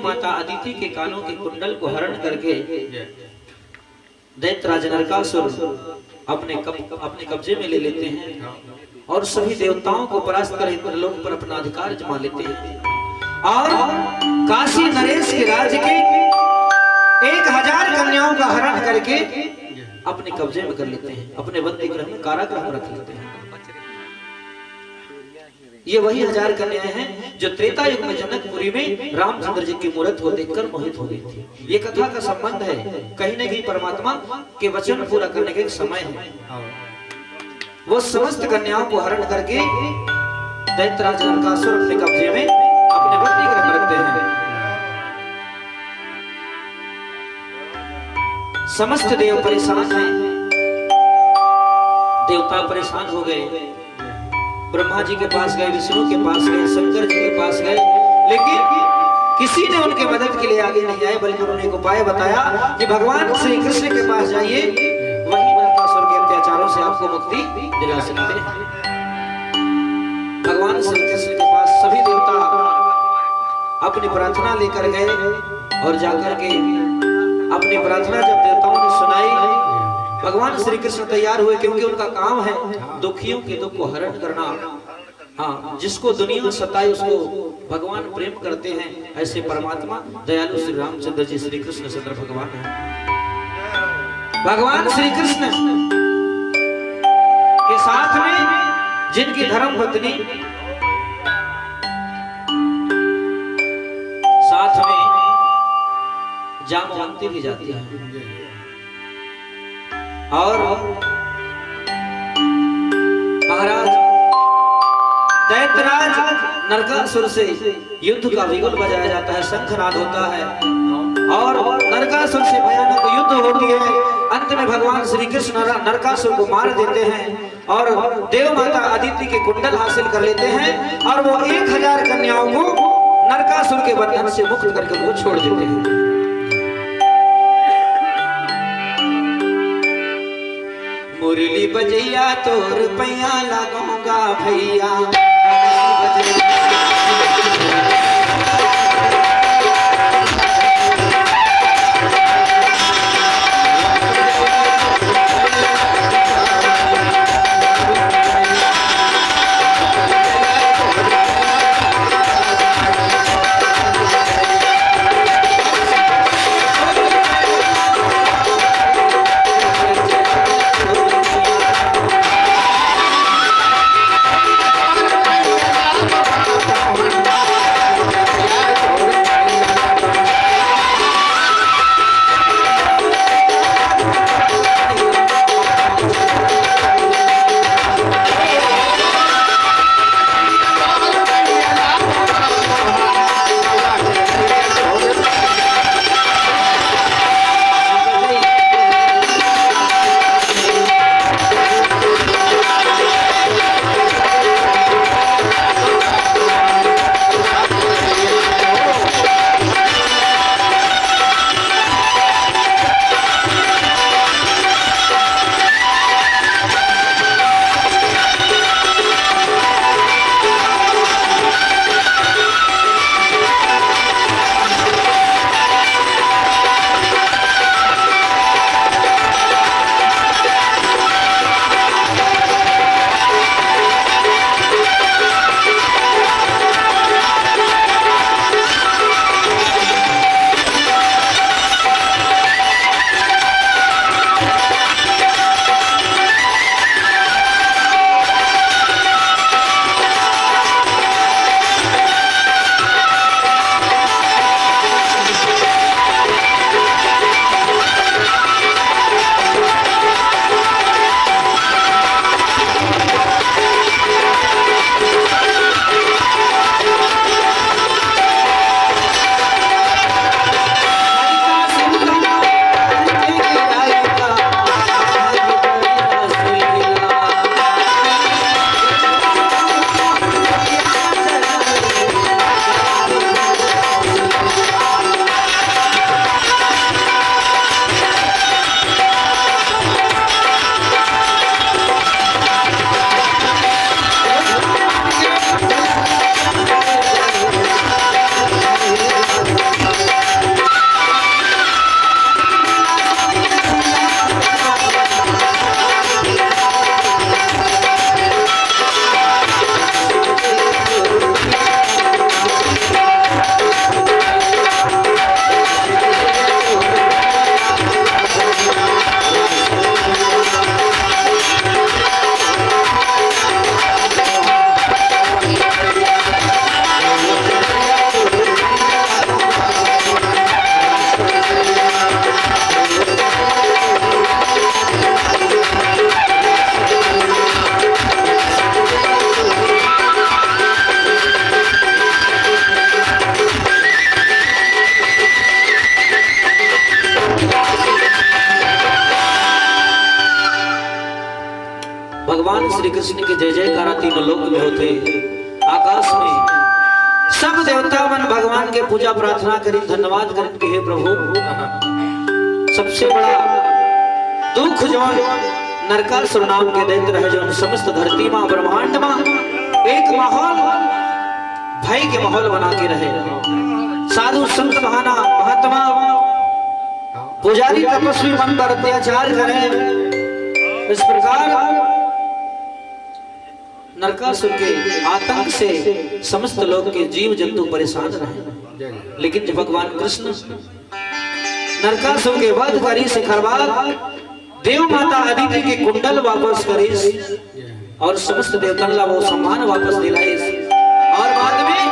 माता अदिति के कानों के कुंडल को हरण करके दैत्यराज नरकासुर अपने कब्जे में ले लेते हैं और सभी देवताओं को परास्त कर इंद्रलोक पर अपना अधिकार जमा लेते हैं और काशी नरेश के राज्य के 1000 कन्याओं का हरण करके अपने कब्जे में कर लेते हैं, अपने बंदी गृह में कारागृह में रख लेते हैं। ये वही 1000 कन्याएं हैं जो त्रेता युग में जनकपुरी में रामचंद्र जी की मूर्त को देखकर मोहित हो गई थी। ये कथा का संबंध है कहीं न कहीं परमात्मा के वचन पूरा करने का एक समय है। वो समस्त कन्याओं को हरण करके दैत्यराज नरकासुर अपने कब्जे में अपने बंदी गृह में रखते हैं। समस्त देव परेशान हैं, देवता परेशान हो गए, ब्रह्मा जी के पास गए, विष्णु के पास गए, शंकर जी के पास गए, लेकिन किसी ने उनके मदद के लिए आगे नहीं आए, बल्कि उन्होंने एक उपाय बताया कि भगवान श्री कृष्ण के पास जाइए, वही नरकासुर के अत्याचारों से आपको मुक्ति दिला सकते हैं। भगवान श्री कृष्ण के पास सभी देवता अपनी प्रार्थना लेकर गए और जाकर के अपनी प्रार्थना जब देवताओं ने सुनाई, भगवान श्री कृष्ण तैयार हुए, क्योंकि उनका काम है दुखियों के दुख को हरण करना। हाँ, जिसको दुनिया सताए उसको भगवान प्रेम करते हैं। ऐसे परमात्मा दयालु श्री रामचंद्र जी श्री कृष्ण चंद्र भगवान है। भगवान श्री कृष्ण के साथ में जिनकी धर्म पत्नी साथ में जामवंती भी जाती है और महाराज दैत्यराज नरकासुर से युद्ध का बिगुल बजाया जाता है, शंखनाद होता है और नरकासुर से भयानक युद्ध होती है। अंत में भगवान श्री कृष्ण नरकासुर को मार देते हैं और देव माता अदिति के कुंडल हासिल कर लेते हैं और वो 1000 कन्याओं को नरकासुर के बंधन से मुक्त करके उनको छोड़ देते हैं। मुरली बजैया तो रुपया लगाऊंगा भैया, कृष्ण की जय जयकारा तीनों लोक में होते। आकाश में सब देवता मन भगवान के पूजा प्रार्थना करी, धन्यवाद करें कि हे प्रभु, सबसे बड़ा दुख जो नरकासुर नाम के दैत्य रहे, जो समस्त धरती मां ब्रह्मांड मां एक माहौल भय के माहौल बना के रहे। साधु संत महाना महात्मा पुजारी तपस्वी मन पर अत्याचार करें। इस प्रकार नरकासुर के आतंक से समस्त लोग के जीव जंतु परेशान रहे। लेकिन जब भगवान कृष्ण नरकासुर के वध करी शिखर बाद देव माता अदिति के कुंडल वापस करे और समस्त देवता वो सम्मान वापस दिलाए, और बाद में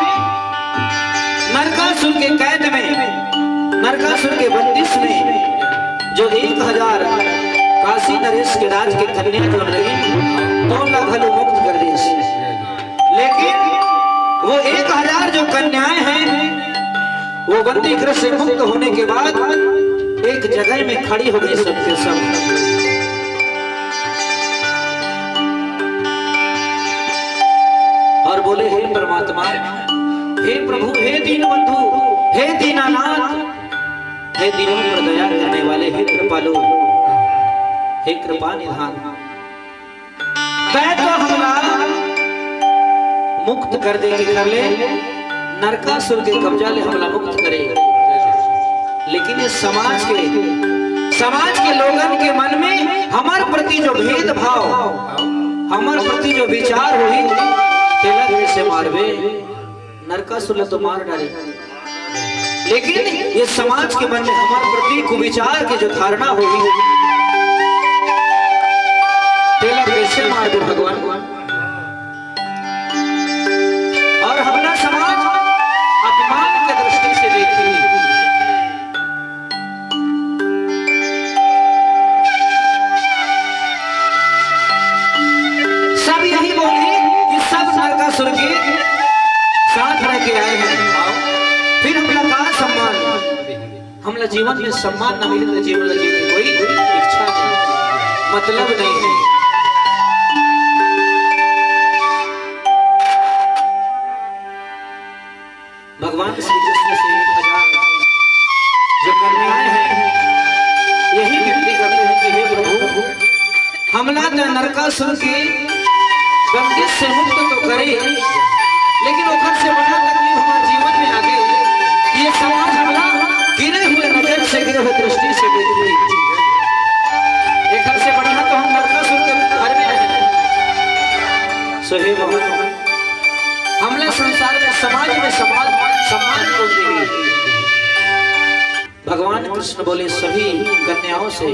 नरकासुर के कैद में, नरकासुर के बंदिश में जो 1000 काशी नरेश के राज के कन्या जो रही तो घलो मुक्त कर दी। लेकिन वो 1000 जो कन्याएं हैं वो बंदी गृह से मुक्त होने के बाद एक जगह में खड़ी हो गई सबके सब। और बोले हे परमात्मा, हे प्रभु, हे दीन बंधु, हे दीनानाथ, हे दीनों पर दया करने वाले, हे कृपालु, हे कृपा निधान, तो हमरा मुक्त कर दे, कर ले, नरकासुर के कब्जा ले हमला मुक्त करेगा। लेकिन इस समाज के लोगन के मन में हमारे प्रति जो भेदभाव, हमारे प्रति जो विचार हुई, कैसे मारवे, नरकासुर तो मार डाले। लेकिन ये समाज के मन में हमारे प्रति कुविचार की जो धारणा होगी, कैसे मार दो भगवान। और हमारा समाज अपमान की दृष्टि से देखी। सब यही बोले कि सब नरकासुर के साथ रह के आए हैं, फिर हमला कहा सम्मान, हमला जीवन में सम्मान न मिले तो जीवन जीने की कोई इच्छा नहीं, मतलब नहीं है। भगवान श्री कृष्ण से 1000 जो कन्याएं हैं यही विनती करते हैं कि हे प्रभु, हमला तो नरकासुर की बंदिश से मुक्त तो करे, लेकिन ओखर से बड़ा तकलीफ हमारे जीवन में आ गई। ये समाज हमला गिरे हुए नजर से, गिरे हुए दृष्टि से देखती, एक घर से बढ़िया तो हम नरकासुर के घर में रहे। सो हे भगवान, हमला संसार में समाज में सम्मान को देगी। भगवान कृष्ण बोले सभी कन्याओं से,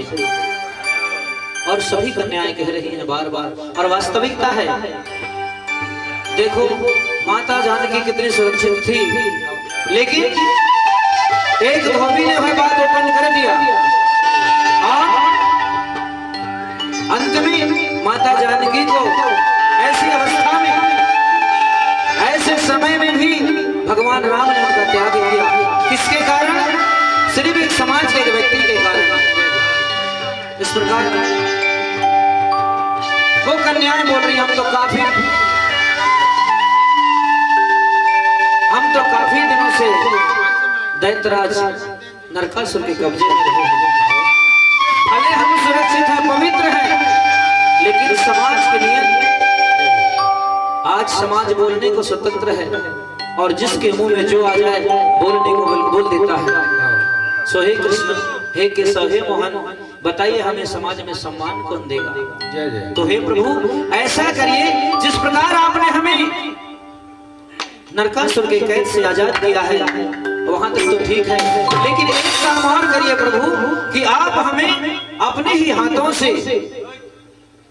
और सभी कन्याएं कह रही हैं बार बार, और वास्तविकता है। देखो माता जानकी कितनी सुरक्षित थी, लेकिन एक धोबी ने वह बात ओपन कर दिया, और अंत में माता जानकी को ऐसी अवस्था में, ऐसे समय में भी भगवान राम ने उनका त्याग किया। किसके कारण? सिर्फ एक समाज के व्यक्ति के कारण। इस प्रकार वो कन्याएं बोल रही, हम तो काफी दिनों से दैत्यराज नरकासुर के कब्जे में रहे, भले हम सुरक्षित हैं, पवित्र हैं, लेकिन समाज के नियम, आज समाज बोलने को स्वतंत्र है, और जिसके मुंह में जो आ जाए बोलने को बोल देता है। सो हे कृष्ण, हे केशव, हे मोहन, बताइए हमें समाज में सम्मान कौन देगा? तो हे प्रभु ऐसा करिए, जिस प्रकार आपने हमें नरकासुर के कैद से आजाद किया है वहां तक तो ठीक है, लेकिन एक काम और करिए प्रभु कि आप हमें अपने ही हाथों से,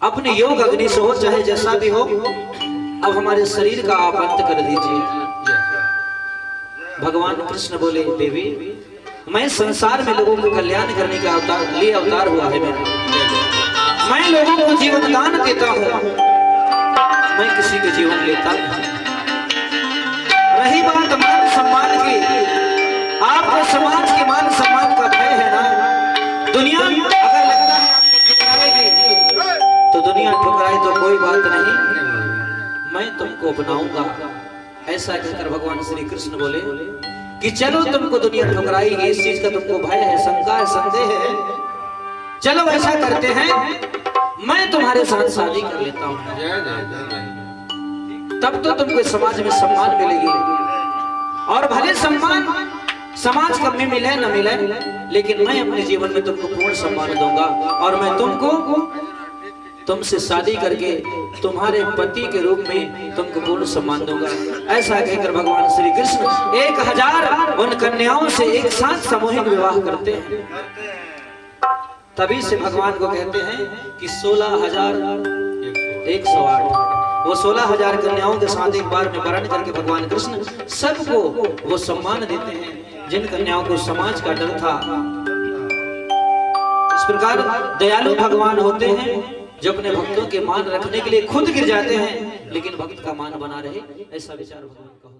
अपने योग अग्नि से हो, चाहे जैसा भी हो, अब हमारे शरीर का आप अंत कर दीजिए। भगवान कृष्ण बोले, देवी मैं संसार में लोगों को कल्याण करने का अवतार हुआ है मेरा, मैं लोगों को जीवन दान देता हूँ, मैं किसी के जीवन लेता नहीं। रही बात मान सम्मान की, आपको समाज के मान सम्मान का भय है ना, दुनिया अगर लगता है आपको ठुकराएगी तो दुनिया ठुकराए तो कोई बात नहीं, तुमको अपनाऊंगा। ऐसा कहकर भगवान श्री कृष्ण बोले कि चलो, तुमको दुनिया ठुकराएगी, इस चीज का तुमको भय है, शंका है, संदेह है। चलो ऐसा करते हैं, मैं तुम्हारे साथ शादी कर लेता हूँ, तब तो तुमको समाज में सम्मान मिलेगी। और भले सम्मान समाज कब में मिले न मिले, लेकिन मैं अपने जीवन में तुमको पूर्ण सम्मान दूंगा और मैं तुमसे शादी करके तुम्हारे पति के रूप में तुमको पूर्ण सम्मान दूंगा। ऐसा कहकर भगवान श्री कृष्ण 1000 उन कन्याओं से एक साथ सामूहिक विवाह करते हैं। तभी से भगवान को कहते हैं कि 16,108 वो 16,000 कन्याओं के साथ एक बार में वर्ण करके भगवान कृष्ण सबको वो सम्मान देते हैं जिन कन्याओं को समाज का डर था। इस प्रकार दयालु भगवान होते हैं जो अपने भक्तों के मान रखने के लिए खुद गिर जाते हैं, लेकिन भक्त का मान बना रहे, ऐसा विचार भगवान का।